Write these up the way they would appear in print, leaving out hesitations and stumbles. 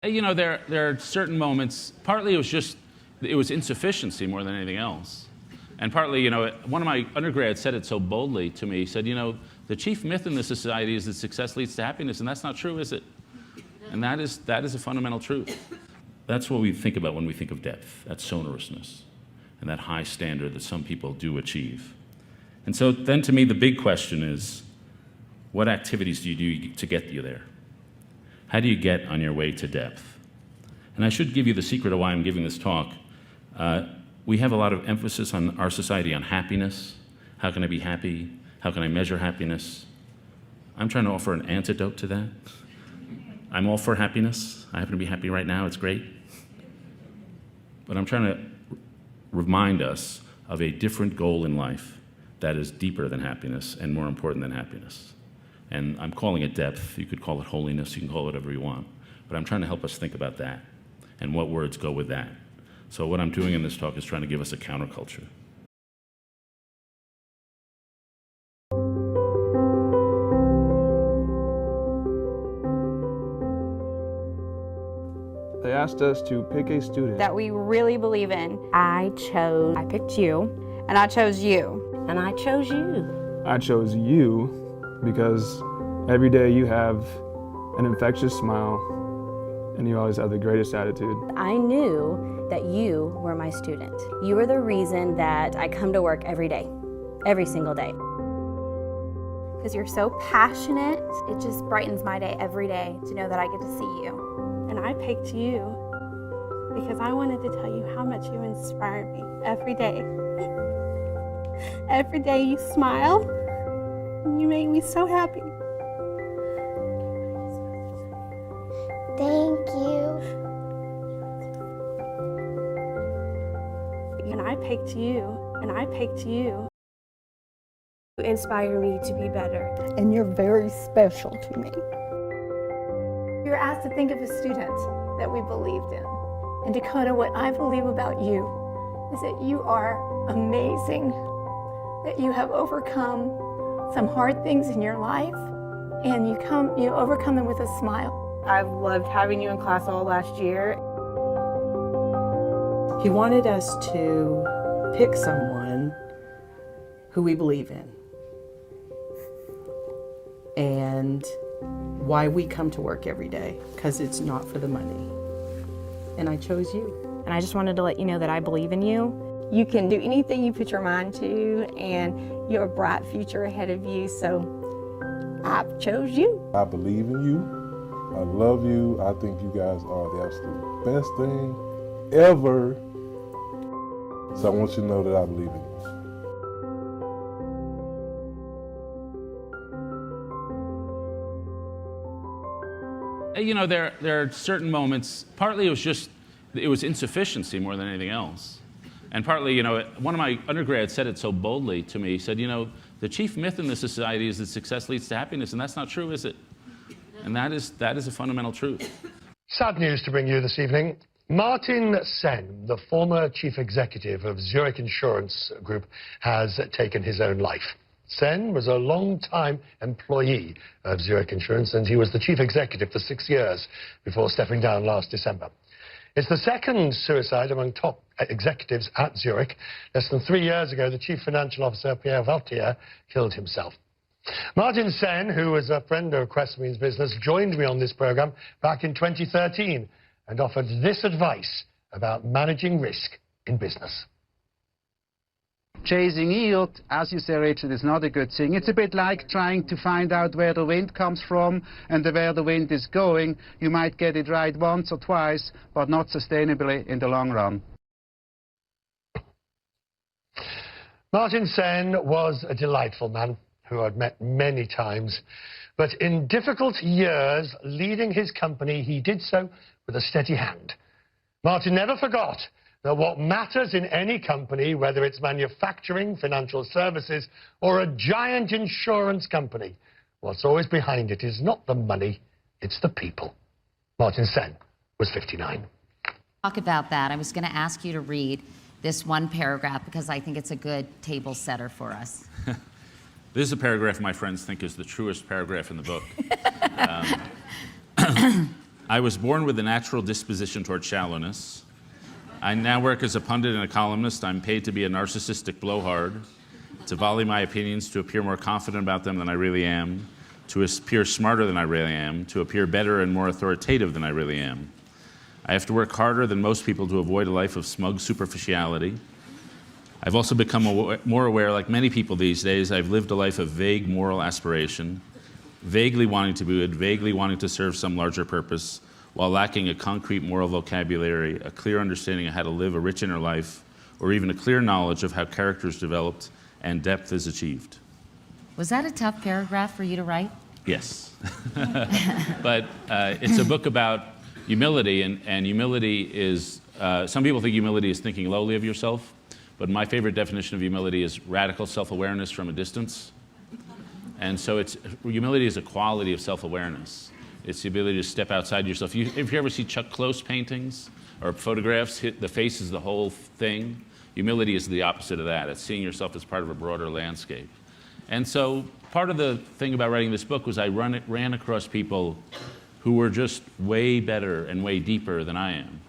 There are certain moments, partly it was insufficiency more than anything else. And partly, one of my undergrads said it so boldly to me. He said, the chief myth in this society is that success leads to happiness, and that's not true, is it? And that is a fundamental truth. That's what we think about when we think of depth, that sonorousness, and that high standard that some people do achieve. And so then to me, the big question is, what activities do you do to get you there? How do you get on your way to depth? And I should give you the secret of why I'm giving this talk. We have a lot of emphasis on our society on happiness. How can I be happy? How can I measure happiness? I'm trying to offer an antidote to that. I'm all for happiness. I happen to be happy right now. It's great. But I'm trying to remind us of a different goal in life that is deeper than happiness and more important than happiness. And I'm calling it depth. You could call it holiness. You can call it whatever you want. But I'm trying to help us think about that and what words go with that. So what I'm doing in this talk is trying to give us a counterculture. They asked us to pick a student that we really believe in. I picked you. And I chose you. And I chose you. I chose you because every day you have an infectious smile and you always have the greatest attitude. I knew that you were my student. You were the reason that I come to work every day, every single day. Because you're so passionate, it just brightens my day every day to know that I get to see you. And I picked you because I wanted to tell you how much you inspire me every day. Every day you smile, and you make me so happy. Thank you. And I picked you, and I picked you. You inspire me to be better. And you're very special to me. You're asked to think of a student that we believed in. And Dakota, what I believe about you is that you are amazing, that you have overcome some hard things in your life, and you overcome them with a smile. I've loved having you in class all last year. He wanted us to pick someone who we believe in and why we come to work every day, because it's not for the money. And I chose you. And I just wanted to let you know that I believe in you. You can do anything you put your mind to, and you have a bright future ahead of you, so I chose you. I believe in you. I love you. I think you guys are the absolute best thing ever. So I want you to know that I believe in you. There are certain moments, partly it was insufficiency more than anything else. And partly, one of my undergrads said it so boldly to me. He said, the chief myth in this society is that success leads to happiness, and that's not true, is it? And that is a fundamental truth. Sad news to bring you this evening. Martin Senn, the former chief executive of Zurich Insurance Group, has taken his own life. Senn was a long-time employee of Zurich Insurance, and he was the chief executive for 6 years before stepping down last December. It's the second suicide among top executives at Zurich. Less than 3 years ago, the chief financial officer, Pierre Valtier, killed himself. Martin Senn, who was a friend of Cressmeans business, joined me on this programme back in 2013 and offered this advice about managing risk in business. Chasing yield, as you say, Richard, is not a good thing. It's a bit like trying to find out where the wind comes from and where the wind is going. You might get it right once or twice, but not sustainably in the long run. Martin Senn was a delightful man who I'd met many times. But in difficult years, leading his company, he did so with a steady hand. Martin never forgot that what matters in any company, whether it's manufacturing, financial services, or a giant insurance company, what's always behind it is not the money, it's the people. Martin Senn was 59. Talk about that. I was going to ask you to read this one paragraph because I think it's a good table setter for us. This is a paragraph my friends think is the truest paragraph in the book. I was born with a natural disposition toward shallowness. I now work as a pundit and a columnist. I'm paid to be a narcissistic blowhard, to volley my opinions, to appear more confident about them than I really am, to appear smarter than I really am, to appear better and more authoritative than I really am. I have to work harder than most people to avoid a life of smug superficiality. I've also become more aware, like many people these days, I've lived a life of vague moral aspiration, vaguely wanting to be good, vaguely wanting to serve some larger purpose, while lacking a concrete moral vocabulary, a clear understanding of how to live a rich inner life, or even a clear knowledge of how character is developed and depth is achieved. Was that a tough paragraph for you to write? Yes. But it's a book about humility, and humility is, some people think humility is thinking lowly of yourself, but my favorite definition of humility is radical self-awareness from a distance. And so humility is a quality of self-awareness. It's the ability to step outside yourself. If you ever see Chuck Close paintings or photographs, the face is the whole thing. Humility is the opposite of that. It's seeing yourself as part of a broader landscape. And so part of the thing about writing this book was I ran across people who were just way better and way deeper than I am.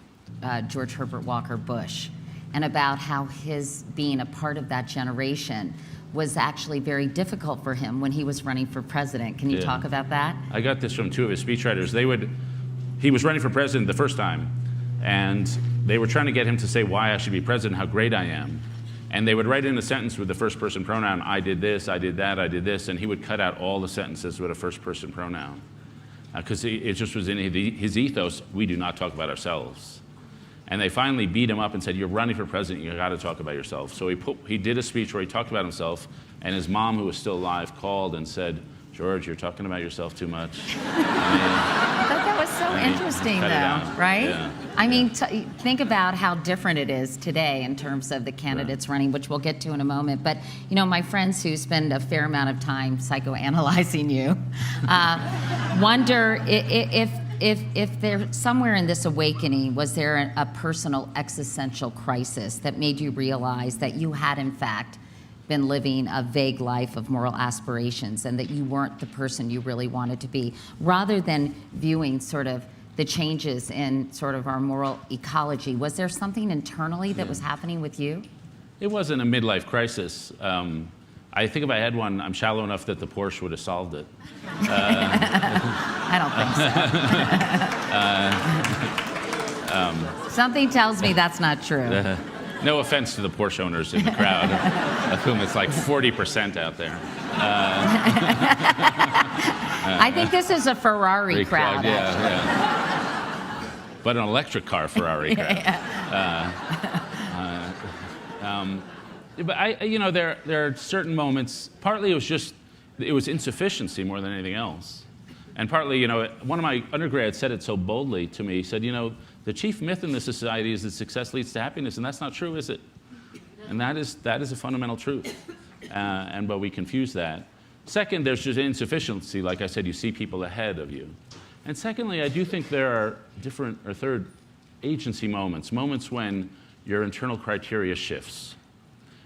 George Herbert Walker Bush, and about how his being a part of that generation was actually very difficult for him when he was running for president. Can you talk about that? I got this from two of his speechwriters. He was running for president the first time, and they were trying to get him to say why I should be president, how great I am. And they would write in a sentence with the first person pronoun, I did this, I did that, I did this, and he would cut out all the sentences with a first person pronoun. Because it just was in his ethos, we do not talk about ourselves. And they finally beat him up and said, you're running for president, you gotta talk about yourself. So he did a speech where he talked about himself, and his mom, who was still alive, called and said, George, you're talking about yourself too much. I thought that was so interesting, though, right? Yeah. I mean, think about how different it is today in terms of the candidates running, which we'll get to in a moment. But, you know, my friends who spend a fair amount of time psychoanalyzing you wonder if there, somewhere in this awakening, was there a personal existential crisis that made you realize that you had, in fact, been living a vague life of moral aspirations and that you weren't the person you really wanted to be, rather than viewing sort of the changes in sort of our moral ecology? Was there something internally that was happening with you? It wasn't a midlife crisis. I think if I had one, I'm shallow enough that the Porsche would have solved it. I don't think so. Something tells me that's not true. No offense to the Porsche owners in the crowd, of whom it's like 40% out there. I think this is a Ferrari crowd, actually. Yeah. But an electric car Ferrari crowd. But you know, there are certain moments. Partly it was insufficiency more than anything else, and partly, you know, one of my undergrads said it so boldly to me. He said, you know, the chief myth in this society is that success leads to happiness, and that's not true, is it? And that is a fundamental truth, but we confuse that. Second, there's just insufficiency. Like I said, you see people ahead of you. And secondly, I do think there are third, agency moments when your internal criteria shifts.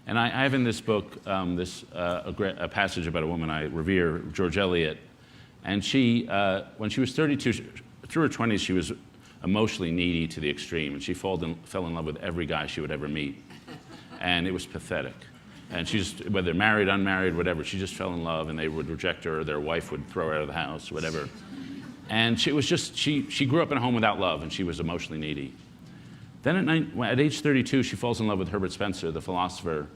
And I have in this book a passage about a woman I revere, George Eliot. And she, when she was 32, through her 20s, she was emotionally needy to the extreme. And she fell in love with every guy she would ever meet. And it was pathetic. And she just, whether married, unmarried, whatever, she just fell in love, and they would reject her, or their wife would throw her out of the house, whatever. And she grew up in a home without love, and she was emotionally needy. Then at age 32, she falls in love with Herbert Spencer, the philosopher,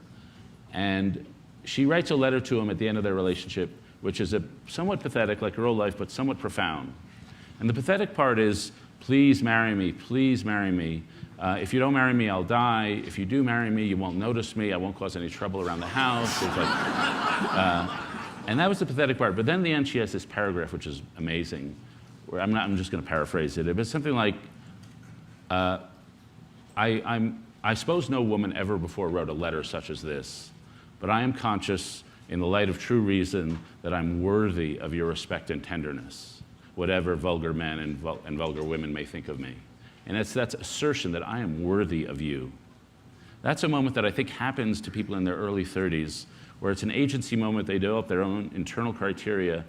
and she writes a letter to him at the end of their relationship, which is somewhat pathetic, like her old life, but somewhat profound. And the pathetic part is, please marry me, please marry me. If you don't marry me, I'll die. If you do marry me, you won't notice me. I won't cause any trouble around the house. And that was the pathetic part. But then in the end, she has this paragraph, which is amazing, where I'm just going to paraphrase it. It's something like, I suppose no woman ever before wrote a letter such as this, but I am conscious, in the light of true reason, that I'm worthy of your respect and tenderness, whatever vulgar men and vulgar women may think of me. And that's assertion that I am worthy of you. That's a moment that I think happens to people in their early 30s, where it's an agency moment. They develop their own internal criteria.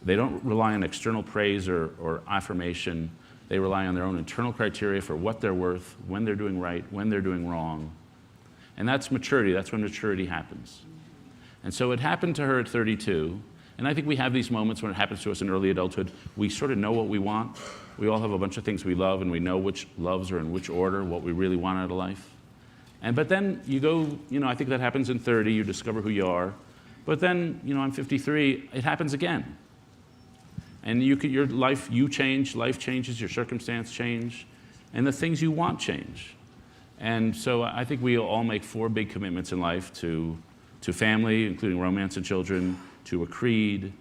They don't rely on external praise or affirmation. They rely on their own internal criteria for what they're worth, when they're doing right, when they're doing wrong. And that's maturity. That's when maturity happens. And so it happened to her at 32. And I think we have these moments when it happens to us in early adulthood. We sort of know what we want. We all have a bunch of things we love, and we know which loves are in which order, what we really want out of life. But then you go, I think that happens in 30, you discover who you are. But then, I'm 53, it happens again. And your life, you change, life changes, your circumstance change, and the things you want change. And so I think we all make 4 big commitments in life to family, including romance and children, to a creed,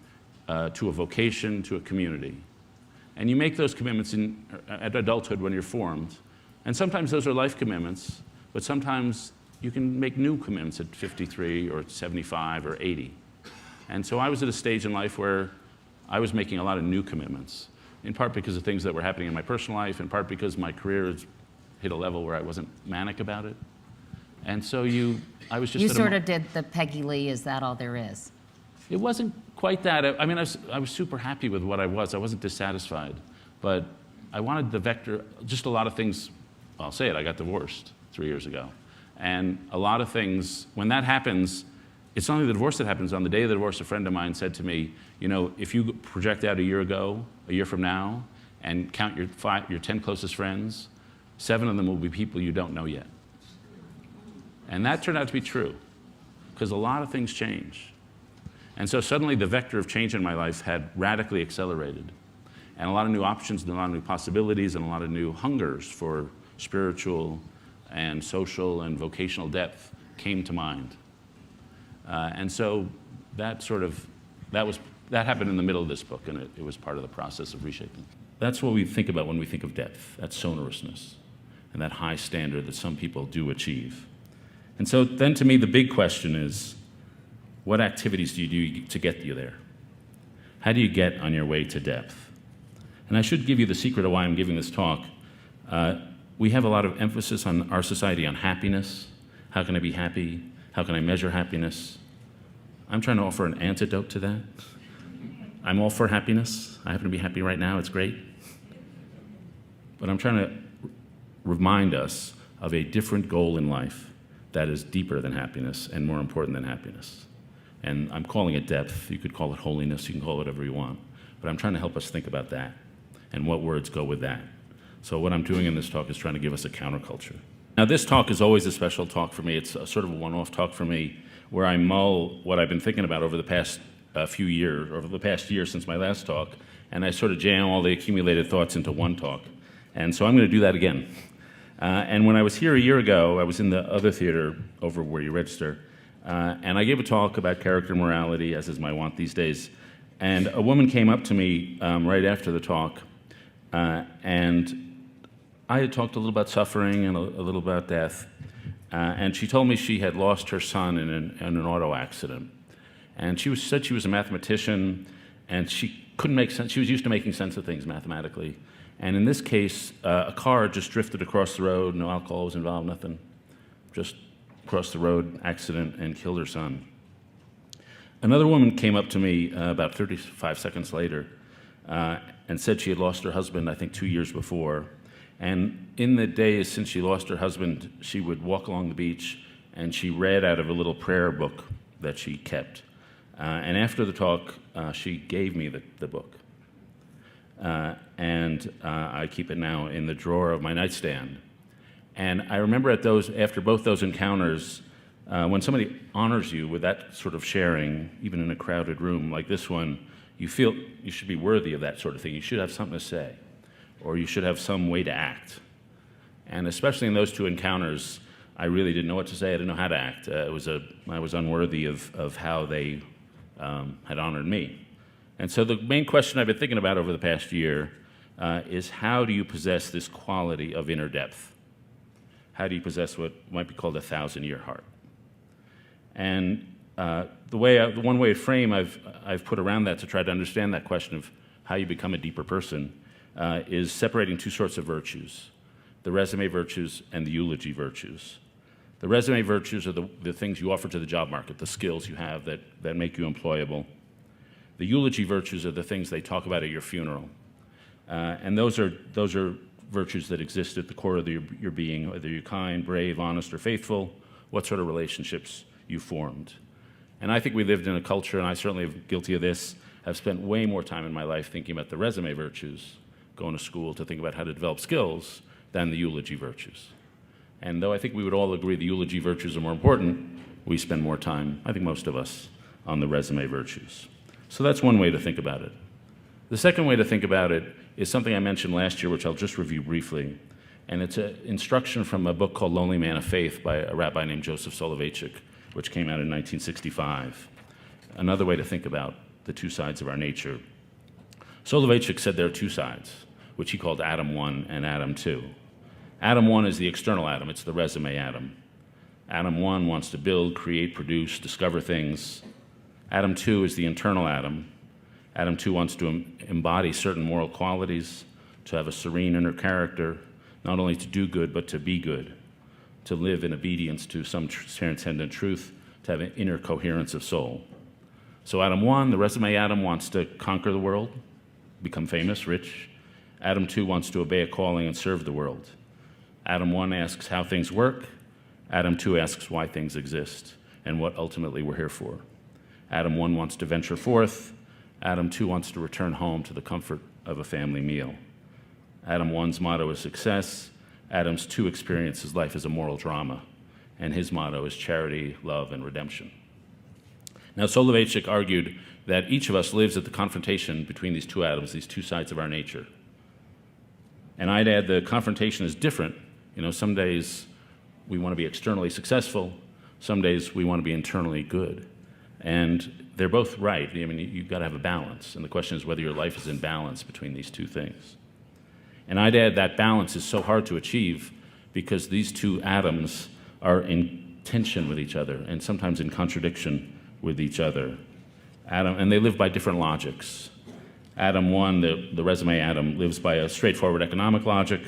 to a vocation, to a community. And you make those commitments at adulthood when you're formed. And sometimes those are life commitments, but sometimes you can make new commitments at 53 or 75 or 80. And so I was at a stage in life where I was making a lot of new commitments, in part because of things that were happening in my personal life, in part because my career has hit a level where I wasn't manic about it. And so I was just You sort of did the Peggy Lee, is that all there is? It wasn't quite that. I mean, I was super happy with what I was. I wasn't dissatisfied. But I wanted the vector, just a lot of things. I'll say it, I got divorced 3 years ago. And a lot of things, when that happens, it's not only the divorce that happens. On the day of the divorce, a friend of mine said to me, if you project out a year from now, and count your 10 closest friends, 7 of them will be people you don't know yet. And that turned out to be true, because a lot of things change. And so suddenly the vector of change in my life had radically accelerated. And a lot of new options, and a lot of new possibilities, and a lot of new hungers for spiritual and social and vocational depth came to mind. And so that happened in the middle of this book, and it was part of the process of reshaping. That's what we think about when we think of depth, that sonorousness, and that high standard that some people do achieve. And so then to me, the big question is, what activities do you do to get you there? How do you get on your way to depth? And I should give you the secret of why I'm giving this talk. We have a lot of emphasis on our society on happiness. How can I be happy? How can I measure happiness? I'm trying to offer an antidote to that. I'm all for happiness. I happen to be happy right now. It's great. But I'm trying to remind us of a different goal in life that is deeper than happiness and more important than happiness. And I'm calling it depth. You could call it holiness. You can call it whatever you want. But I'm trying to help us think about that and what words go with that. So what I'm doing in this talk is trying to give us a counterculture. Now, this talk is always a special talk for me. It's a sort of a one-off talk for me where I mull what I've been thinking about over the past few years, over the past year since my last talk, and I sort of jam all the accumulated thoughts into one talk. And so I'm going to do that again. And when I was here a year ago, I was in the other theater over where you register, and I gave a talk about character morality, as is my wont these days. And a woman came up to me right after the talk, and I had talked a little about suffering and a little about death, and she told me she had lost her son in an auto accident. And she said she was a mathematician, and she couldn't make sense. She was used to making sense of things mathematically. And in this case, a car just drifted across the road. No alcohol was involved, nothing. Just across the road, accident, and killed her son. Another woman came up to me about 35 seconds later and said she had lost her husband, I think 2 years before. And in the days since she lost her husband, she would walk along the beach and she read out of a little prayer book that she kept. And after the talk, she gave me the book. And I keep it now in the drawer of my nightstand. And I remember after both those encounters, when somebody honors you with that sort of sharing, even in a crowded room like this one, you feel you should be worthy of that sort of thing. You should have something to say, or you should have some way to act. And especially in those two encounters, I really didn't know what to say. I didn't know how to act. I was unworthy of how they had honored me. And so the main question I've been thinking about over the past year is, how do you possess this quality of inner depth? How do you possess what might be called a 1,000-year heart? And the one way of frame I've put around that to try to understand that question of how you become a deeper person is separating two sorts of virtues: the resume virtues and the eulogy virtues. The resume virtues are the things you offer to the job market, the skills you have that make you employable. The eulogy virtues are the things they talk about at your funeral. And those are virtues that exist at the core of your being, whether you're kind, brave, honest, or faithful, what sort of relationships you formed. And I think we lived in a culture, and I certainly am guilty of this, have spent way more time in my life thinking about the resume virtues, going to school to think about how to develop skills, than the eulogy virtues. And though I think we would all agree the eulogy virtues are more important, we spend more time, I think most of us, on the resume virtues. So that's one way to think about it. The second way to think about it is something I mentioned last year, which I'll just review briefly. And it's an instruction from a book called Lonely Man of Faith by a rabbi named Joseph Soloveitchik, which came out in 1965. Another way to think about the two sides of our nature. Soloveitchik said there are two sides, which he called Adam 1 and Adam 2. Adam 1 is the external Adam, it's the resume Adam. Adam 1 wants to build, create, produce, discover things. Adam 2 is the internal Adam. Adam 2 wants to embody certain moral qualities, to have a serene inner character, not only to do good, but to be good, to live in obedience to some transcendent truth, to have an inner coherence of soul. So Adam 1, the resume Adam, wants to conquer the world, become famous, rich. Adam 2 wants to obey a calling and serve the world. Adam 1 asks how things work. Adam 2 asks why things exist and what ultimately we're here for. Adam 1 wants to venture forth. Adam 2 wants to return home to the comfort of a family meal. Adam 1's motto is success. Adam 2 experiences life as a moral drama, and his motto is charity, love, and redemption. Now, Soloveitchik argued that each of us lives at the confrontation between these two Adams, these two sides of our nature. And I'd add the confrontation is different. You know, some days we want to be externally successful. Some days we want to be internally good. And they're both right. I mean, you've got to have a balance. And the question is whether your life is in balance between these two things. And I'd add that balance is so hard to achieve because these two Adams are in tension with each other and sometimes in contradiction with each other. And they live by different logics. Adam 1, the resume Adam, lives by a straightforward economic logic.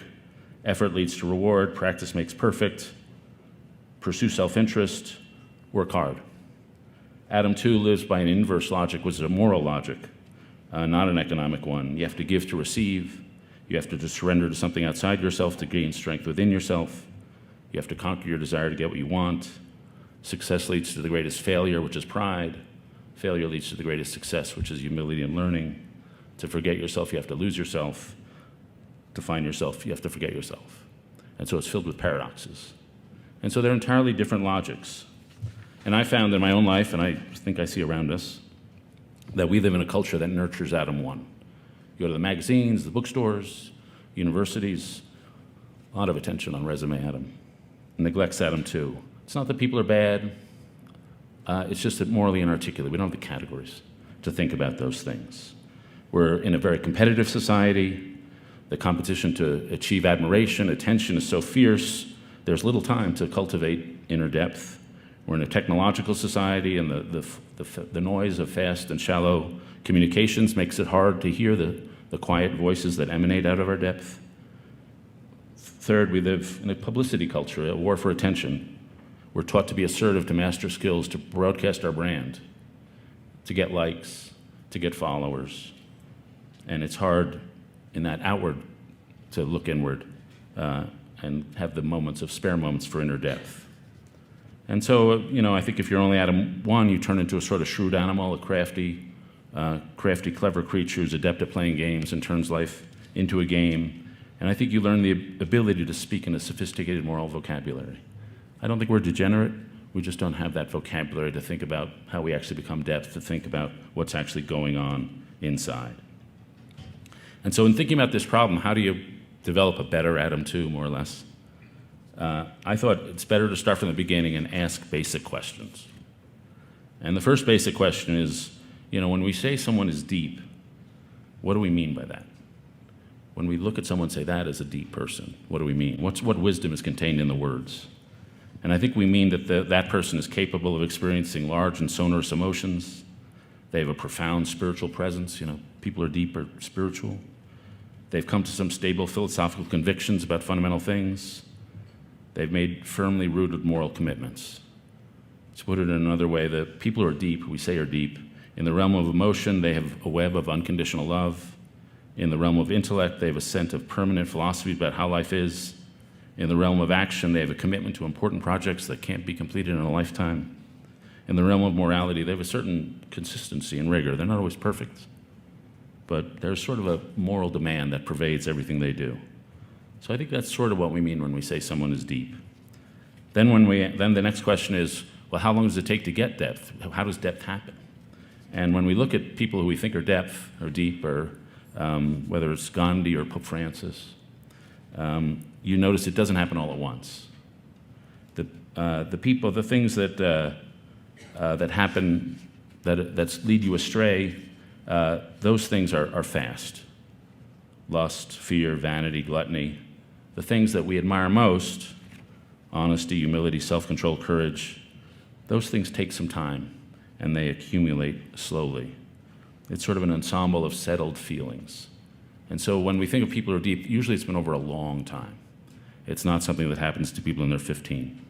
Effort leads to reward, practice makes perfect, pursue self-interest, work hard. Adam 2 lives by an inverse logic, which is a moral logic, not an economic one. You have to give to receive. You have to surrender to something outside yourself to gain strength within yourself. You have to conquer your desire to get what you want. Success leads to the greatest failure, which is pride. Failure leads to the greatest success, which is humility and learning. To forget yourself, you have to lose yourself. To find yourself, you have to forget yourself. And so it's filled with paradoxes. And so they're entirely different logics. And I found in my own life, and I think I see around us, that we live in a culture that nurtures Adam 1. You go to the magazines, the bookstores, universities, a lot of attention on resume Adam. Neglects Adam 2. It's not that people are bad. It's just that morally inarticulate. We don't have the categories to think about those things. We're in a very competitive society. The competition to achieve admiration, attention is so fierce, there's little time to cultivate inner depth. We're in a technological society, and the noise of fast and shallow communications makes it hard to hear the quiet voices that emanate out of our depth. Third, we live in a publicity culture, a war for attention. We're taught to be assertive, to master skills, to broadcast our brand, to get likes, to get followers. And it's hard in that outward to look inward and have the moments of spare moments for inner depth. And so, I think if you're only Adam 1, you turn into a sort of shrewd animal, a crafty, clever creature who's adept at playing games and turns life into a game. And I think you learn the ability to speak in a sophisticated moral vocabulary. I don't think we're degenerate. We just don't have that vocabulary to think about how we actually become depth, to think about what's actually going on inside. And so in thinking about this problem, how do you develop a better Adam 2, more or less? I thought it's better to start from the beginning and ask basic questions. And the first basic question is, when we say someone is deep, what do we mean by that? When we look at someone and say, that is a deep person, what do we mean? What wisdom is contained in the words? And I think we mean that that person is capable of experiencing large and sonorous emotions. They have a profound spiritual presence. People are deep or spiritual. They've come to some stable philosophical convictions about fundamental things. They've made firmly rooted moral commitments. To put it in another way, the people who are deep, who we say are deep, in the realm of emotion, they have a web of unconditional love. In the realm of intellect, they have a sense of permanent philosophy about how life is. In the realm of action, they have a commitment to important projects that can't be completed in a lifetime. In the realm of morality, they have a certain consistency and rigor. They're not always perfect, but there's sort of a moral demand that pervades everything they do. So I think that's sort of what we mean when we say someone is deep. Then the next question is, well, how long does it take to get depth? How does depth happen? And when we look at people who we think are depth or deep, or whether it's Gandhi or Pope Francis, you notice it doesn't happen all at once. The things that happen that lead you astray, those things are fast. Lust, fear, vanity, gluttony. The things that we admire most, honesty, humility, self-control, courage, those things take some time and they accumulate slowly. It's sort of an ensemble of settled feelings. And so when we think of people who are deep, usually it's been over a long time. It's not something that happens to people when they're 15.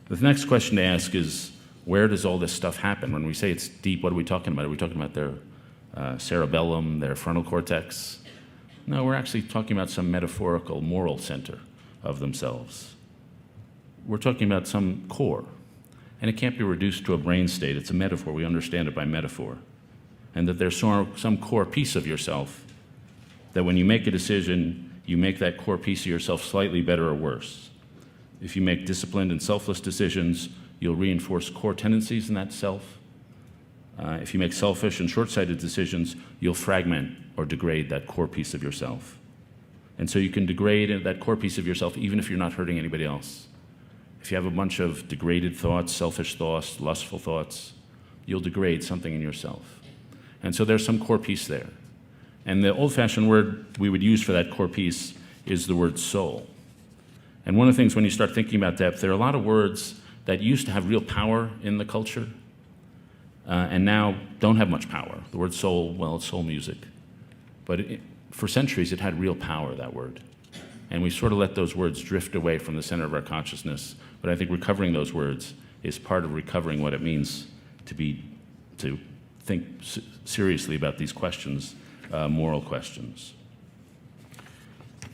The next question to ask is, where does all this stuff happen? When we say it's deep, what are we talking about? Are we talking about their cerebellum, their frontal cortex? No, we're actually talking about some metaphorical moral center of themselves. We're talking about some core. And it can't be reduced to a brain state. It's a metaphor. We understand it by metaphor. And that there's some core piece of yourself that when you make a decision, you make that core piece of yourself slightly better or worse. If you make disciplined and selfless decisions, you'll reinforce core tendencies in that self. If you make selfish and short-sighted decisions, you'll fragment or degrade that core piece of yourself. And so you can degrade that core piece of yourself even if you're not hurting anybody else. If you have a bunch of degraded thoughts, selfish thoughts, lustful thoughts, you'll degrade something in yourself. And so there's some core piece there. And the old-fashioned word we would use for that core piece is the word soul. And one of the things when you start thinking about depth, there are a lot of words that used to have real power in the culture and now don't have much power. The word soul, well, it's soul music. But for centuries, it had real power, that word. And we sort of let those words drift away from the center of our consciousness. But I think recovering those words is part of recovering what it means to think seriously about these questions, moral questions.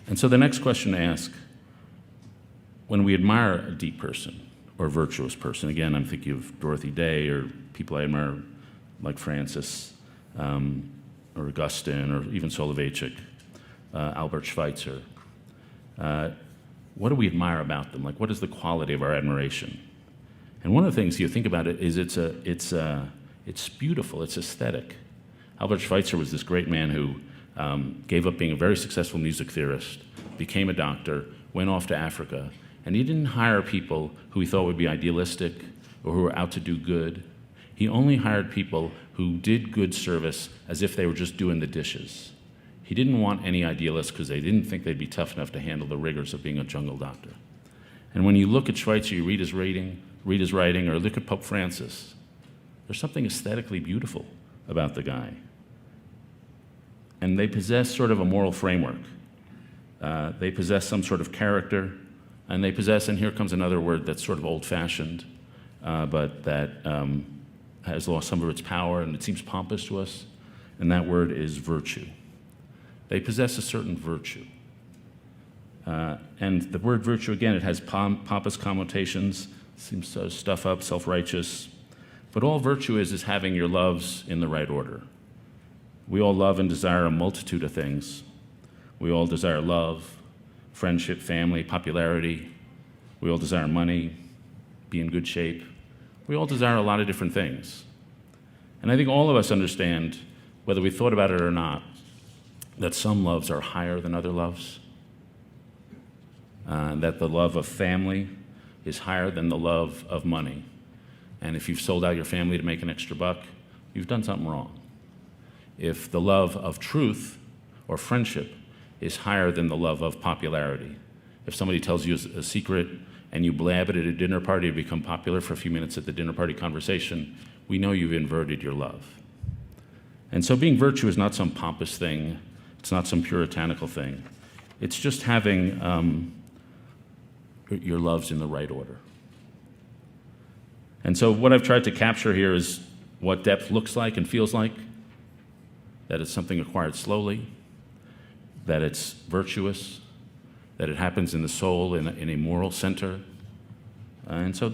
And so the next question to ask, when we admire a deep person or a virtuous person, again, I'm thinking of Dorothy Day or people I admire like Francis or Augustine or even Soloveitchik, Albert Schweitzer. What do we admire about them? Like, what is the quality of our admiration? And one of the things you think about it is it's beautiful, it's aesthetic. Albert Schweitzer was this great man who gave up being a very successful music theorist, became a doctor, went off to Africa, and he didn't hire people who he thought would be idealistic or who were out to do good. He only hired people who did good service as if they were just doing the dishes. He didn't want any idealists because they didn't think they'd be tough enough to handle the rigors of being a jungle doctor. And when you look at Schweitzer, you read his writing, or look at Pope Francis, there's something aesthetically beautiful about the guy. And they possess sort of a moral framework. They possess some sort of character, and they possess, and here comes another word that's sort of old-fashioned, but that has lost some of its power, and it seems pompous to us, and that word is virtue. They possess a certain virtue. And the word virtue, again, it has pompous connotations, seems to stuff up, self-righteous. But all virtue is having your loves in the right order. We all love and desire a multitude of things. We all desire love, friendship, family, popularity. We all desire money, be in good shape. We all desire a lot of different things. And I think all of us understand, whether we thought about it or not, that some loves are higher than other loves, that the love of family is higher than the love of money. And if you've sold out your family to make an extra buck, you've done something wrong. If the love of truth or friendship is higher than the love of popularity, if somebody tells you a secret and you blab it at a dinner party to become popular for a few minutes at the dinner party conversation, we know you've inverted your love. And so being virtue is not some pompous thing. It's not some puritanical thing. It's just having your loves in the right order. And so what I've tried to capture here is what depth looks like and feels like. that it's something acquired slowly, that it's virtuous, that it happens in the soul, in a moral center. And so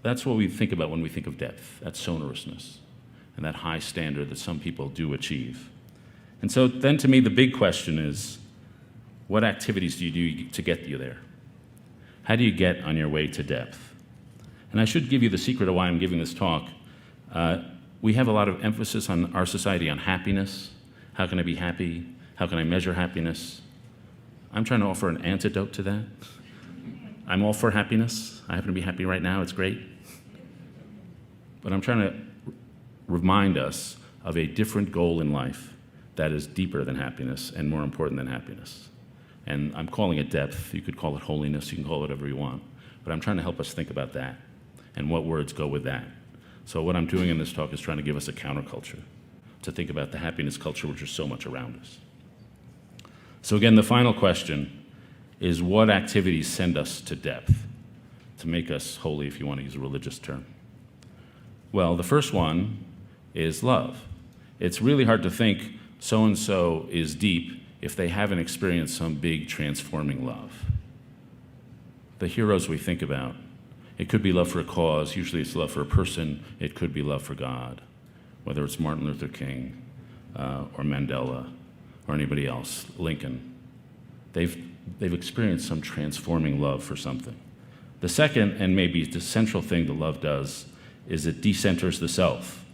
that's what we think about when we think of depth, that sonorousness and that high standard that some people do achieve. And so then to me, the big question is, what activities do you do to get you there? How do you get on your way to depth? And I should give you the secret of why I'm giving this talk. We have a lot of emphasis on our society on happiness. How can I be happy? How can I measure happiness? I'm trying to offer an antidote to that. I'm all for happiness. I happen to be happy right now. It's great. But I'm trying to remind us of a different goal in life that is deeper than happiness and more important than happiness. And I'm calling it depth. You could call it holiness. You can call it whatever you want. But I'm trying to help us think about that and what words go with that. So what I'm doing in this talk is trying to give us a counterculture to think about the happiness culture which is so much around us. So again, the final question is, what activities send us to depth, to make us holy, if you want to use a religious term? Well, the first one is love. It's really hard to think so-and-so is deep if they haven't experienced some big transforming love. The heroes we think about, it could be love for a cause, usually it's love for a person, it could be love for God, whether it's Martin Luther King or Mandela or anybody else, Lincoln. They've experienced some transforming love for something. The second, and maybe the central thing that love does, is it decenters the self.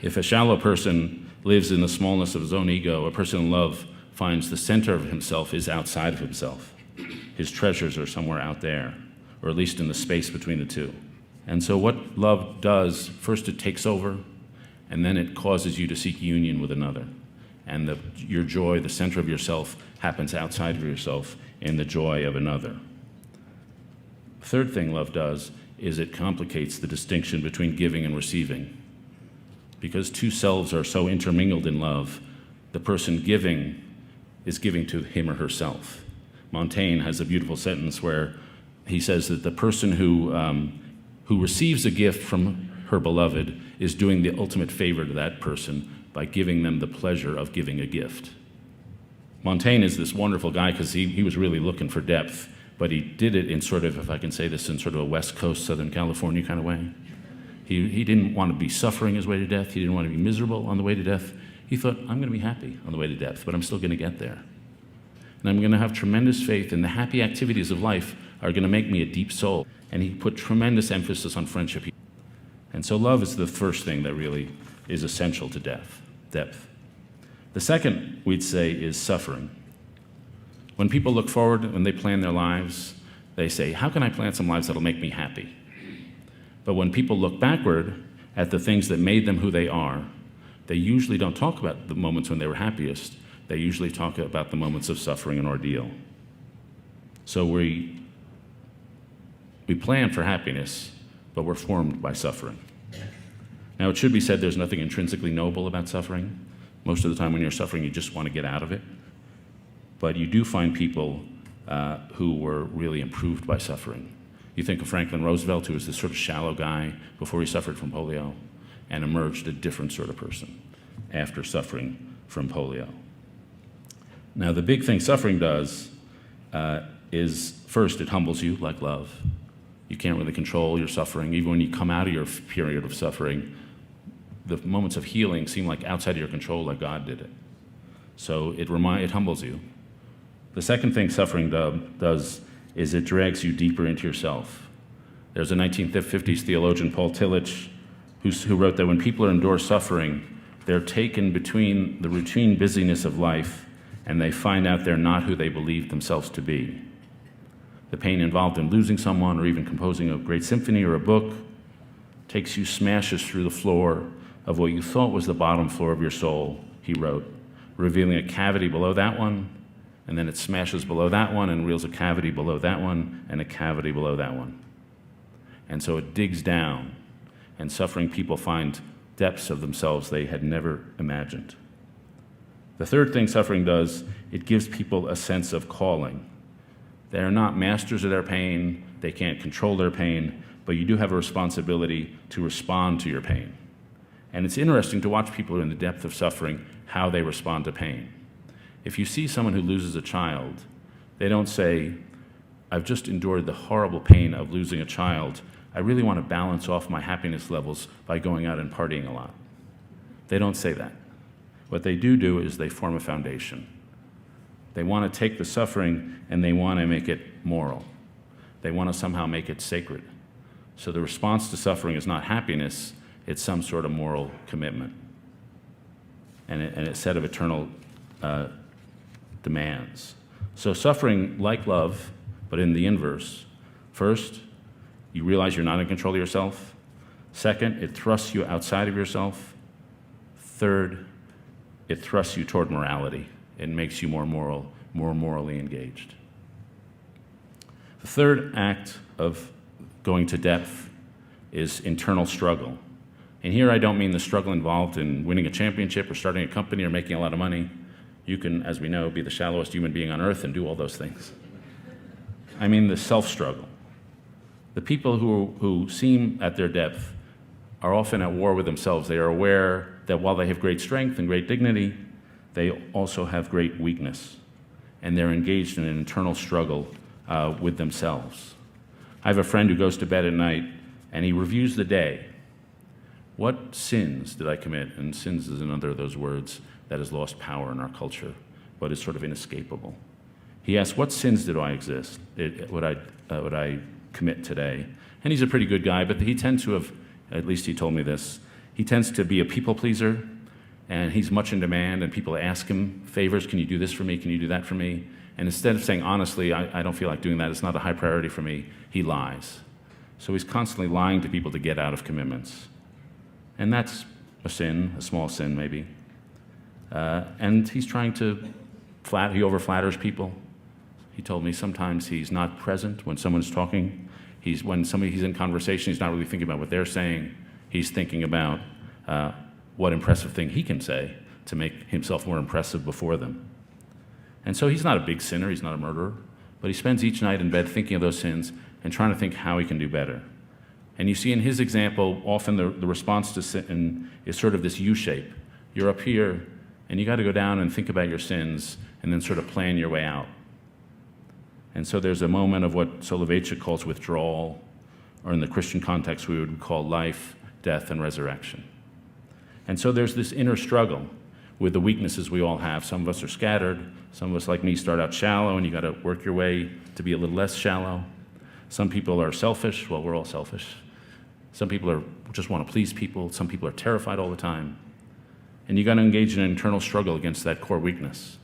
If a shallow person lives in the smallness of his own ego, a person in love finds the center of himself is outside of himself. His treasures are somewhere out there, or at least in the space between the two. And so what love does, first it takes over, and then it causes you to seek union with another. And your joy, the center of yourself, happens outside of yourself in the joy of another. Third thing love does is it complicates the distinction between giving and receiving. Because two selves are so intermingled in love, the person giving is giving to him or herself. Montaigne has a beautiful sentence where he says that the person who receives a gift from her beloved is doing the ultimate favor to that person by giving them the pleasure of giving a gift. Montaigne is this wonderful guy because he was really looking for depth, but he did it in sort of, if I can say this, in sort of a West Coast, Southern California kind of way. He didn't want to be suffering his way to death. He didn't want to be miserable on the way to death. He thought, I'm going to be happy on the way to death, but I'm still going to get there. And I'm going to have tremendous faith, and the happy activities of life are going to make me a deep soul. And he put tremendous emphasis on friendship. And so love is the first thing that really is essential to depth. The second, we'd say, is suffering. When people look forward, when they plan their lives, they say, how can I plan some lives that'll make me happy? But when people look backward at the things that made them who they are, they usually don't talk about the moments when they were happiest. They usually talk about the moments of suffering and ordeal. So we plan for happiness, but we're formed by suffering. Now, it should be said there's nothing intrinsically noble about suffering. Most of the time when you're suffering, you just want to get out of it. But you do find people who were really improved by suffering. You think of Franklin Roosevelt, who was this sort of shallow guy before he suffered from polio, and emerged a different sort of person after suffering from polio. Now, the big thing suffering does is, first, it humbles you like love. You can't really control your suffering. Even when you come out of your period of suffering, the moments of healing seem like outside of your control, like God did it. So it humbles you. The second thing suffering does is it drags you deeper into yourself. There's a 1950s theologian, Paul Tillich, who wrote that when people endure suffering, they're taken between the routine busyness of life and they find out they're not who they believed themselves to be. The pain involved in losing someone or even composing a great symphony or a book takes you, smashes through the floor of what you thought was the bottom floor of your soul, he wrote, revealing a cavity below that one, and then it smashes below that one and reveals a cavity below that one and a cavity below that one. And so it digs down, and suffering people find depths of themselves they had never imagined. The third thing suffering does, it gives people a sense of calling. They are not masters of their pain, they can't control their pain, but you do have a responsibility to respond to your pain. And it's interesting to watch people who are in the depth of suffering, how they respond to pain. If you see someone who loses a child, they don't say, I've just endured the horrible pain of losing a child. I really want to balance off my happiness levels by going out and partying a lot. They don't say that. What they do is they form a foundation. They want to take the suffering and they want to make it moral. They want to somehow make it sacred. So the response to suffering is not happiness, it's some sort of moral commitment and a set of eternal demands. So suffering, like love, but in the inverse. First, you realize you're not in control of yourself. Second, it thrusts you outside of yourself. Third, it thrusts you toward morality. It makes you more moral, more morally engaged. The third act of going to depth is internal struggle. And here I don't mean the struggle involved in winning a championship or starting a company or making a lot of money. You can, as we know, be the shallowest human being on earth and do all those things. I mean the self-struggle. The people who seem at their depth are often at war with themselves. They are aware that while they have great strength and great dignity, they also have great weakness. And they're engaged in an internal struggle with themselves. I have a friend who goes to bed at night and he reviews the day. What sins did I commit? And sins is another of those words that has lost power in our culture, but is sort of inescapable. He asks, what sins did I would I commit today? And he's a pretty good guy, but he tends to have, at least he told me this, he tends to be a people pleaser, and he's much in demand, and people ask him favors, can you do this for me, can you do that for me? And instead of saying, honestly, I don't feel like doing that, it's not a high priority for me, he lies. So he's constantly lying to people to get out of commitments. And that's a sin, a small sin maybe. And he's trying to he over-flatters people. He told me sometimes he's not present when someone's talking. When he's in conversation, he's not really thinking about what they're saying. He's thinking about what impressive thing he can say to make himself more impressive before them. And so he's not a big sinner, he's not a murderer, but he spends each night in bed thinking of those sins and trying to think how he can do better. And you see in his example, often the response to sin is sort of this U-shape. You're up here, and you got to go down and think about your sins, and then sort of plan your way out. And so there's a moment of what Soloveitchik calls withdrawal, or in the Christian context we would call life, death, and resurrection. And so there's this inner struggle with the weaknesses we all have. Some of us are scattered. Some of us, like me, start out shallow, and you got to work your way to be a little less shallow. Some people are selfish. Well, we're all selfish. Some people just want to please people. Some people are terrified all the time. And you got to engage in an internal struggle against that core weakness.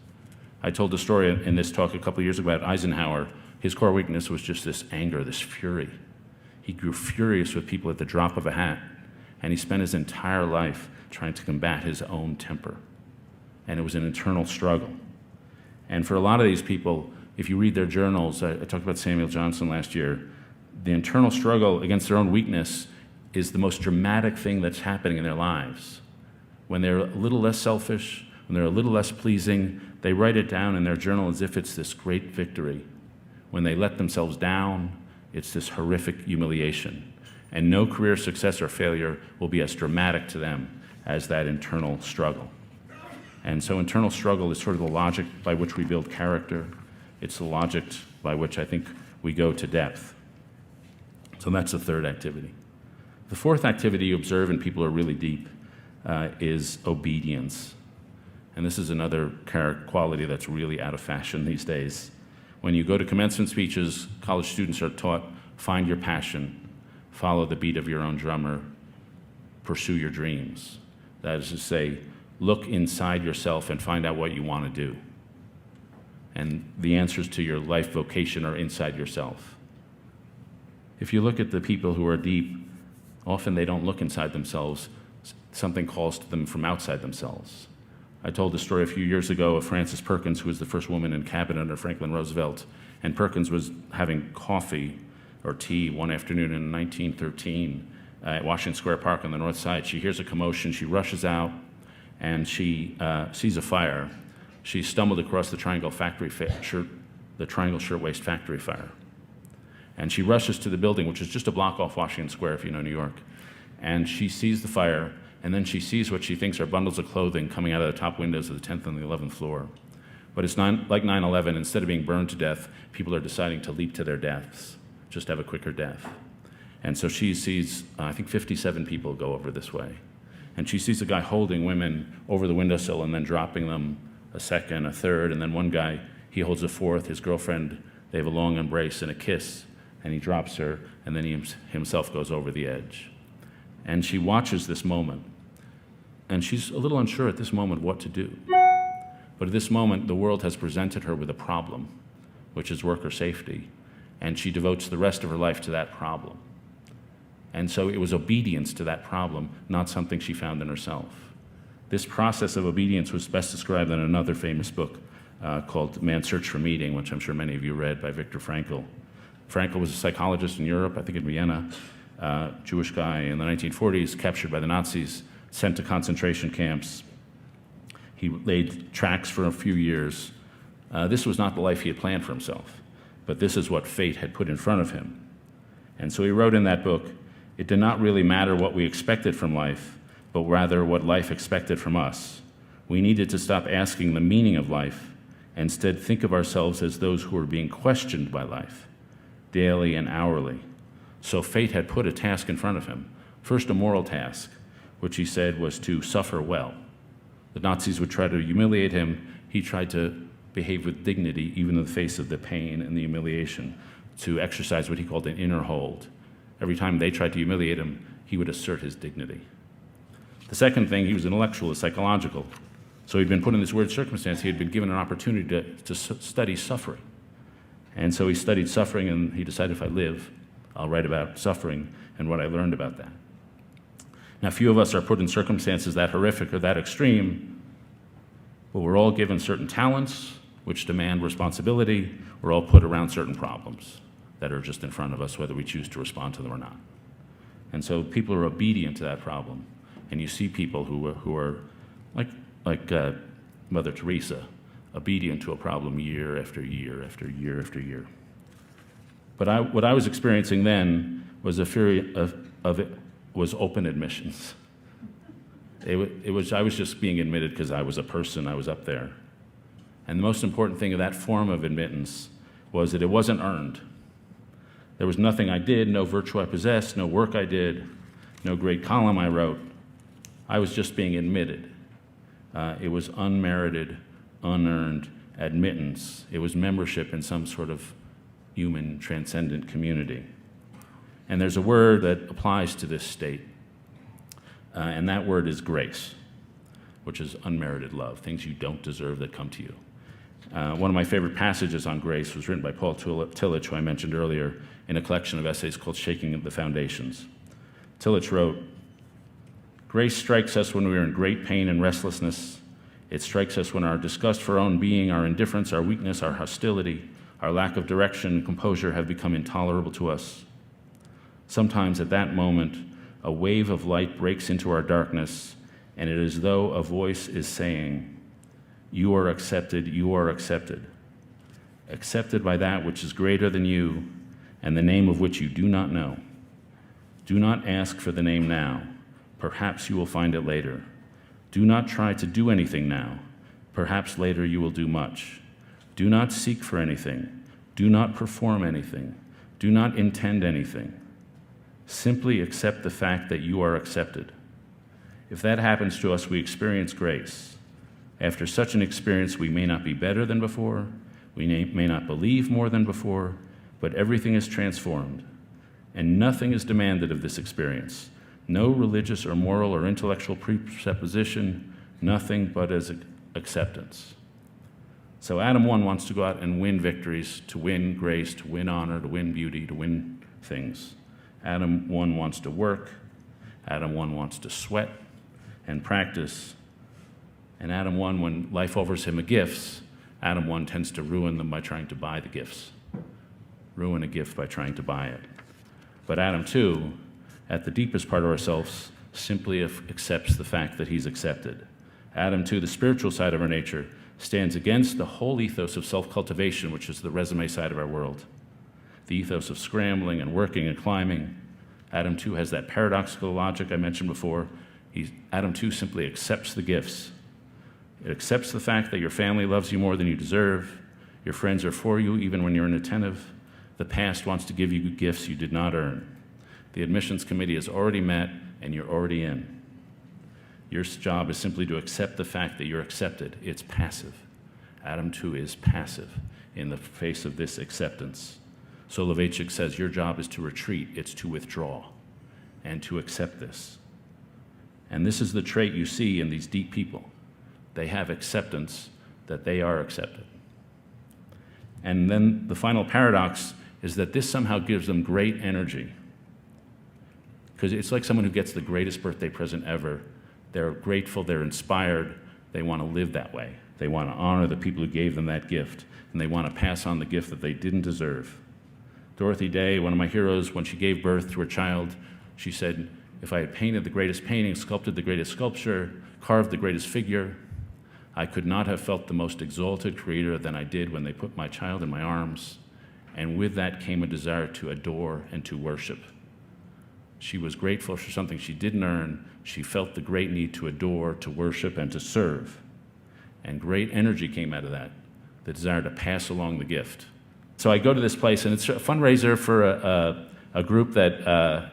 I told a story in this talk a couple of years ago about Eisenhower. His core weakness was just this anger, this fury. He grew furious with people at the drop of a hat, and he spent his entire life trying to combat his own temper. And it was an internal struggle. And for a lot of these people, if you read their journals, I talked about Samuel Johnson last year, the internal struggle against their own weakness is the most dramatic thing that's happening in their lives. When they're a little less selfish, when they're a little less pleasing, they write it down in their journal as if it's this great victory. When they let themselves down, it's this horrific humiliation. And no career success or failure will be as dramatic to them as that internal struggle. And so internal struggle is sort of the logic by which we build character. It's the logic by which I think we go to depth. So that's the third activity. The fourth activity you observe in people who are really deep is obedience. And this is another quality that's really out of fashion these days. When you go to commencement speeches, college students are taught, find your passion, follow the beat of your own drummer, pursue your dreams. That is to say, look inside yourself and find out what you want to do. And the answers to your life vocation are inside yourself. If you look at the people who are deep, often they don't look inside themselves. Something calls to them from outside themselves. I told the story a few years ago of Frances Perkins, who was the first woman in cabinet under Franklin Roosevelt. And Perkins was having coffee or tea one afternoon in 1913 at Washington Square Park on the north side. She hears a commotion. She rushes out, and she sees a fire. She stumbled across the Triangle Shirtwaist Factory fire. And she rushes to the building, which is just a block off Washington Square, if you know New York. And she sees the fire, and then she sees what she thinks are bundles of clothing coming out of the top windows of the 10th and the 11th floor. But it's like 9/11, instead of being burned to death, people are deciding to leap to their deaths, just have a quicker death. And so she sees, I think 57 people go over this way. And she sees a guy holding women over the windowsill and then dropping them a second, a third, and then one guy, he holds a fourth, his girlfriend, they have a long embrace and a kiss, and he drops her, and then he himself goes over the edge. And she watches this moment, and she's a little unsure at this moment what to do. But at this moment, the world has presented her with a problem, which is worker safety, and she devotes the rest of her life to that problem. And so it was obedience to that problem, not something she found in herself. This process of obedience was best described in another famous book called Man's Search for Meaning, which I'm sure many of you read, by Viktor Frankl. Frankl was a psychologist in Europe, I think in Vienna, Jewish guy in the 1940s, captured by the Nazis, sent to concentration camps. He laid tracks for a few years. This was not the life he had planned for himself, but this is what fate had put in front of him. And so he wrote in that book, "It did not really matter what we expected from life, but rather what life expected from us. We needed to stop asking the meaning of life, and instead think of ourselves as those who were being questioned by life, daily and hourly." So fate had put a task in front of him. First, a moral task, which he said was to suffer well. The Nazis would try to humiliate him. He tried to behave with dignity, even in the face of the pain and the humiliation, to exercise what he called an inner hold. Every time they tried to humiliate him, he would assert his dignity. The second thing, he was intellectual, psychological. So he'd been put in this weird circumstance. He had been given an opportunity to study suffering. And so he studied suffering, and he decided, if I live, I'll write about suffering and what I learned about that. Now, few of us are put in circumstances that horrific or that extreme, but we're all given certain talents which demand responsibility. We're all put around certain problems that are just in front of us, whether we choose to respond to them or not. And so people are obedient to that problem. And you see people who are like Mother Teresa, obedient to a problem year after year after year after year. But what I was experiencing then was a fury was open admissions. I was just being admitted because I was a person, I was up there. And the most important thing of that form of admittance was that it wasn't earned. There was nothing I did, no virtue I possessed, no work I did, no great column I wrote. I was just being admitted. It was unmerited, unearned admittance. It was membership in some sort of human transcendent community. And there's a word that applies to this state, and that word is grace, which is unmerited love, things you don't deserve that come to you. One of my favorite passages on grace was written by Paul Tillich, who I mentioned earlier, in a collection of essays called Shaking the Foundations. Tillich wrote, "Grace strikes us when we are in great pain and restlessness. It strikes us when our disgust for our own being, our indifference, our weakness, our hostility, our lack of direction and composure have become intolerable to us. Sometimes at that moment, a wave of light breaks into our darkness, and it is as though a voice is saying, 'You are accepted, you are accepted. Accepted by that which is greater than you, and the name of which you do not know. Do not ask for the name now. Perhaps you will find it later. Do not try to do anything now. Perhaps later you will do much. Do not seek for anything. Do not perform anything. Do not intend anything. Simply accept the fact that you are accepted.' If that happens to us, we experience grace. After such an experience, we may not be better than before, we may not believe more than before, but everything is transformed, and nothing is demanded of this experience. No religious or moral or intellectual presupposition, nothing but as acceptance." So Adam 1 wants to go out and win victories, to win grace, to win honor, to win beauty, to win things. Adam 1 wants to work. Adam 1 wants to sweat and practice. And Adam 1, when life offers him gifts, Adam 1 tends to ruin them by trying to buy the gifts. Ruin a gift by trying to buy it. But Adam 2, at the deepest part of ourselves, simply accepts the fact that he's accepted. Adam 2, the spiritual side of our nature, stands against the whole ethos of self-cultivation, which is the resume side of our world. The ethos of scrambling and working and climbing. Adam 2 has that paradoxical logic I mentioned before, Adam 2 simply accepts the gifts. It accepts the fact that your family loves you more than you deserve. Your friends are for you even when you're inattentive. The past wants to give you gifts you did not earn. The admissions committee has already met and you're already in. Your job is simply to accept the fact that you're accepted. It's passive. Adam 2 is passive in the face of this acceptance. Soloveitchik says your job is to retreat, it's to withdraw and to accept this. And this is the trait you see in these deep people. They have acceptance that they are accepted. And then the final paradox is that this somehow gives them great energy. Because it's like someone who gets the greatest birthday present ever. They're grateful, they're inspired, they want to live that way. They want to honor the people who gave them that gift, and they want to pass on the gift that they didn't deserve. Dorothy Day, one of my heroes, when she gave birth to her child, she said, if I had painted the greatest painting, sculpted the greatest sculpture, carved the greatest figure, I could not have felt the most exalted creator than I did when they put my child in my arms. And with that came a desire to adore and to worship. She was grateful for something she didn't earn. She felt the great need to adore, to worship, and to serve. And great energy came out of that, the desire to pass along the gift. So I go to this place, and it's a fundraiser for a group that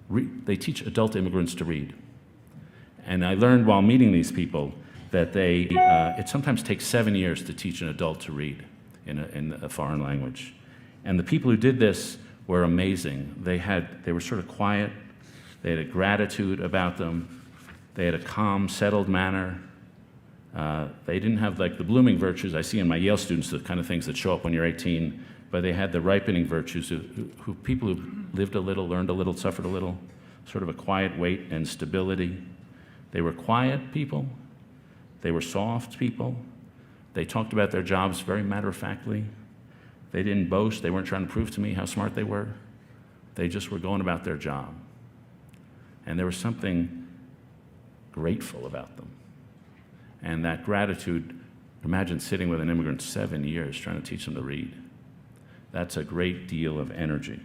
they teach adult immigrants to read. And I learned while meeting these people that it sometimes takes 7 years to teach an adult to read in a foreign language. And the people who did this were amazing. They were sort of quiet. They had a gratitude about them. They had a calm, settled manner. They didn't have like the blooming virtues I see in my Yale students, the kind of things that show up when you're 18, but they had the ripening virtues people who lived a little, learned a little, suffered a little, sort of a quiet weight and stability. They were quiet people. They were soft people. They talked about their jobs very matter-of-factly. They didn't boast. They weren't trying to prove to me how smart they were. They just were going about their job. And there was something grateful about them. And that gratitude, imagine sitting with an immigrant 7 years trying to teach them to read. That's a great deal of energy.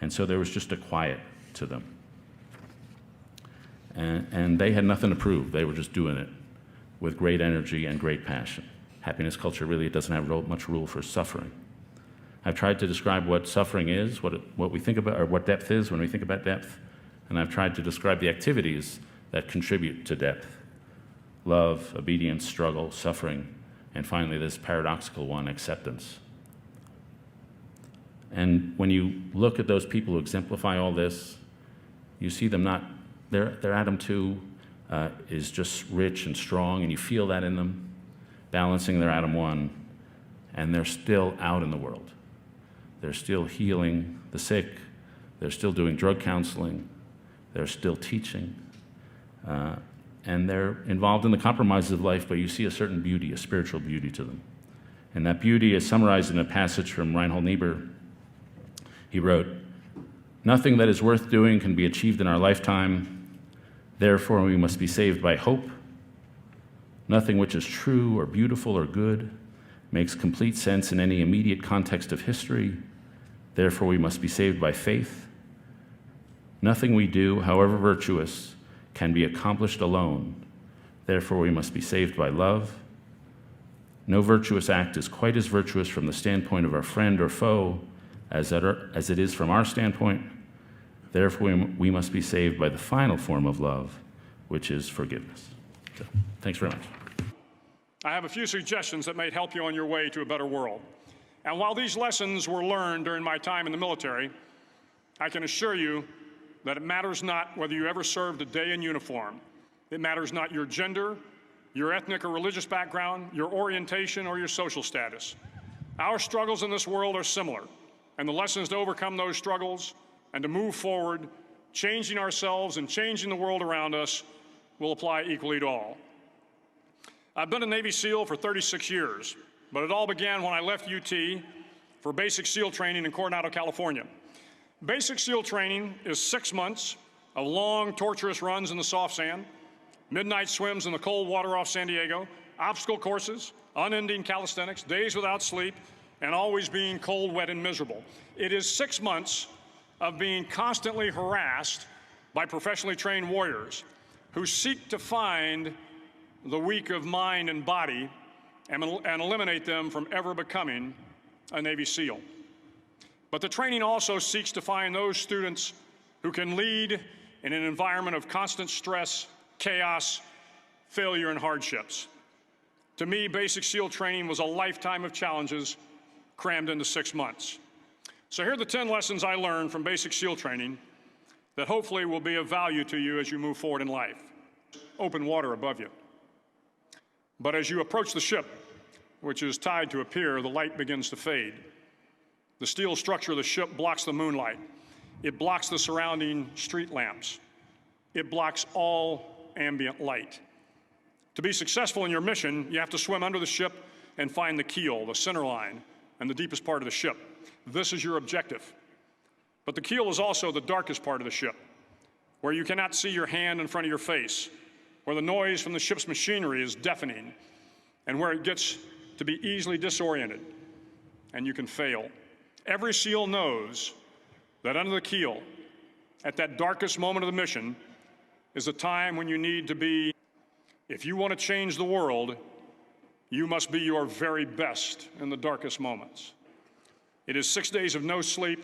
And so there was just a quiet to them. And they had nothing to prove. They were just doing it with great energy and great passion. Happiness culture really doesn't have much rule for suffering. I've tried to describe what suffering is, what we think about, or what depth is when we think about depth, and I've tried to describe the activities that contribute to depth. Love, obedience, struggle, suffering, and finally this paradoxical one, acceptance. And when you look at those people who exemplify all this, you see them not, their Adam 2 is just rich and strong, and you feel that in them, balancing their Adam 1, and they're still out in the world. They're still healing the sick. They're still doing drug counseling. They're still teaching. And they're involved in the compromises of life, but you see a certain beauty, a spiritual beauty to them. And that beauty is summarized in a passage from Reinhold Niebuhr. He wrote, "Nothing that is worth doing can be achieved in our lifetime. Therefore, we must be saved by hope. Nothing which is true or beautiful or good makes complete sense in any immediate context of history. Therefore, we must be saved by faith. Nothing we do, however virtuous, can be accomplished alone. Therefore, we must be saved by love. No virtuous act is quite as virtuous from the standpoint of our friend or foe as it is from our standpoint. Therefore, we must be saved by the final form of love, which is forgiveness." So, thanks very much. I have a few suggestions that may help you on your way to a better world. And while these lessons were learned during my time in the military, I can assure you that it matters not whether you ever served a day in uniform. It matters not your gender, your ethnic or religious background, your orientation, or your social status. Our struggles in this world are similar, and the lessons to overcome those struggles and to move forward, changing ourselves and changing the world around us, will apply equally to all. I've been a Navy SEAL for 36 years, but it all began when I left UT for basic SEAL training in Coronado, California. Basic SEAL training is 6 months of long, torturous runs in the soft sand, midnight swims in the cold water off San Diego, obstacle courses, unending calisthenics, days without sleep, and always being cold, wet, and miserable. It is 6 months of being constantly harassed by professionally trained warriors who seek to find the weak of mind and body and eliminate them from ever becoming a Navy SEAL. But the training also seeks to find those students who can lead in an environment of constant stress, chaos, failure, and hardships. To me, basic SEAL training was a lifetime of challenges crammed into 6 months. So here are the 10 lessons I learned from basic SEAL training that hopefully will be of value to you as you move forward in life. Open water above you. But as you approach the ship, which is tied to a pier, the light begins to fade. The steel structure of the ship blocks the moonlight. It blocks the surrounding street lamps. It blocks all ambient light. To be successful in your mission, you have to swim under the ship and find the keel, the center line, and the deepest part of the ship. This is your objective. But the keel is also the darkest part of the ship, where you cannot see your hand in front of your face, where the noise from the ship's machinery is deafening, and where it gets to be easily disoriented, and you can fail. Every SEAL knows that under the keel, at that darkest moment of the mission, is a time when you need to be. If you want to change the world, you must be your very best in the darkest moments. It is 6 days of no sleep,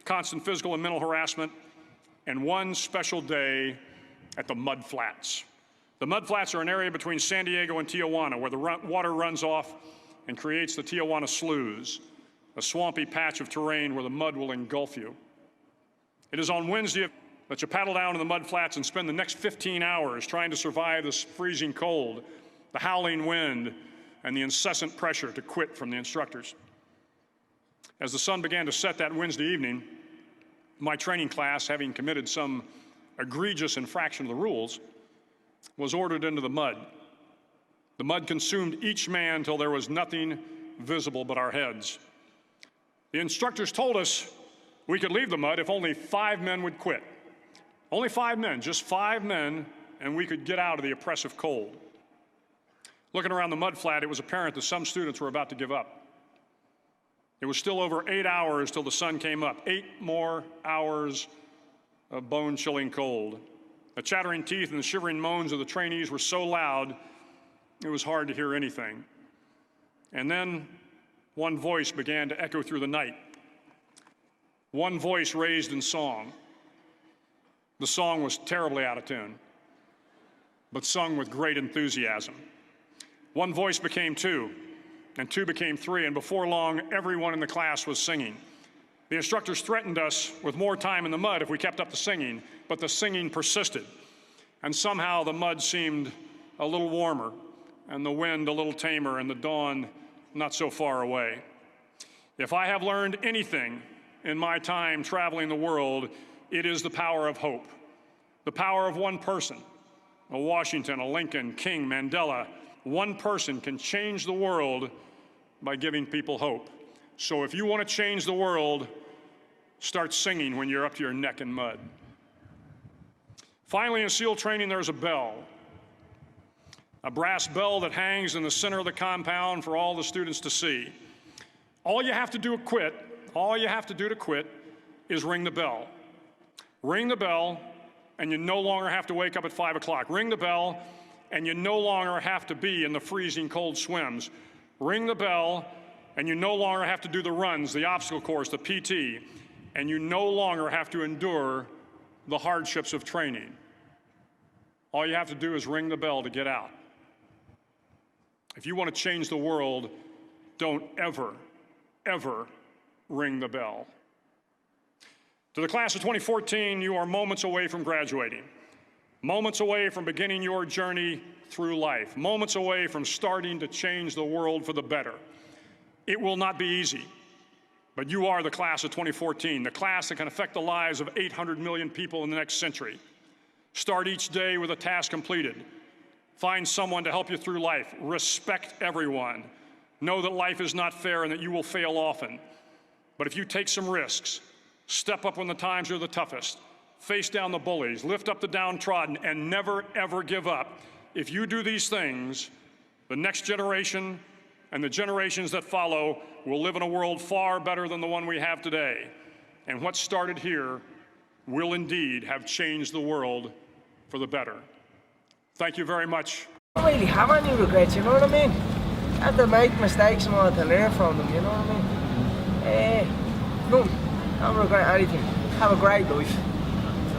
constant physical and mental harassment, and one special day at the Mud Flats. The Mud Flats are an area between San Diego and Tijuana where the water runs off and creates the Tijuana Sloughs, a swampy patch of terrain where the mud will engulf you. It is on Wednesday that you paddle down to the Mud Flats and spend the next 15 hours trying to survive this freezing cold, the howling wind, and the incessant pressure to quit from the instructors. As the sun began to set that Wednesday evening, my training class, having committed some egregious infraction of the rules, was ordered into the mud. The mud consumed each man till there was nothing visible but our heads. The instructors told us we could leave the mud if only 5 men would quit. Only 5 men, just 5 men, and we could get out of the oppressive cold. Looking around the mud flat, it was apparent that some students were about to give up. It was still over 8 hours till the sun came up. 8 more hours of bone-chilling cold. The chattering teeth and the shivering moans of the trainees were so loud, it was hard to hear anything. And then one voice began to echo through the night. One voice raised in song. The song was terribly out of tune, but sung with great enthusiasm. One voice became 2, and 2 became 3, and before long, everyone in the class was singing. The instructors threatened us with more time in the mud if we kept up the singing, but the singing persisted. And somehow the mud seemed a little warmer, and the wind a little tamer, and the dawn not so far away. If I have learned anything in my time traveling the world, it is the power of hope. The power of one person, a Washington, a Lincoln, King, Mandela. One person can change the world by giving people hope. So if you want to change the world, start singing when you're up to your neck in mud. Finally, in SEAL training, there's a bell. A brass bell that hangs in the center of the compound for all the students to see. All you have to do to quit is ring the bell. Ring the bell, and you no longer have to wake up at 5 o'clock. Ring the bell, and you no longer have to be in the freezing cold swims. Ring the bell, and you no longer have to do the runs, the obstacle course, the PT, and you no longer have to endure the hardships of training. All you have to do is ring the bell to get out. If you want to change the world, don't ever, ever ring the bell. To the class of 2014, you are moments away from graduating, moments away from beginning your journey through life, moments away from starting to change the world for the better. It will not be easy, but you are the class of 2014, the class that can affect the lives of 800 million people in the next century. Start each day with a task completed. Find someone to help you through life. Respect everyone. Know that life is not fair and that you will fail often. But if you take some risks, step up when the times are the toughest, face down the bullies, lift up the downtrodden, and never, ever give up. If you do these things, the next generation and the generations that follow will live in a world far better than the one we have today. And what started here will indeed have changed the world for the better. Thank you very much. I don't really have any regrets, you know what I mean? I had to make mistakes and wanted to learn from them, you know what I mean? No, I don't regret anything. Have a great life.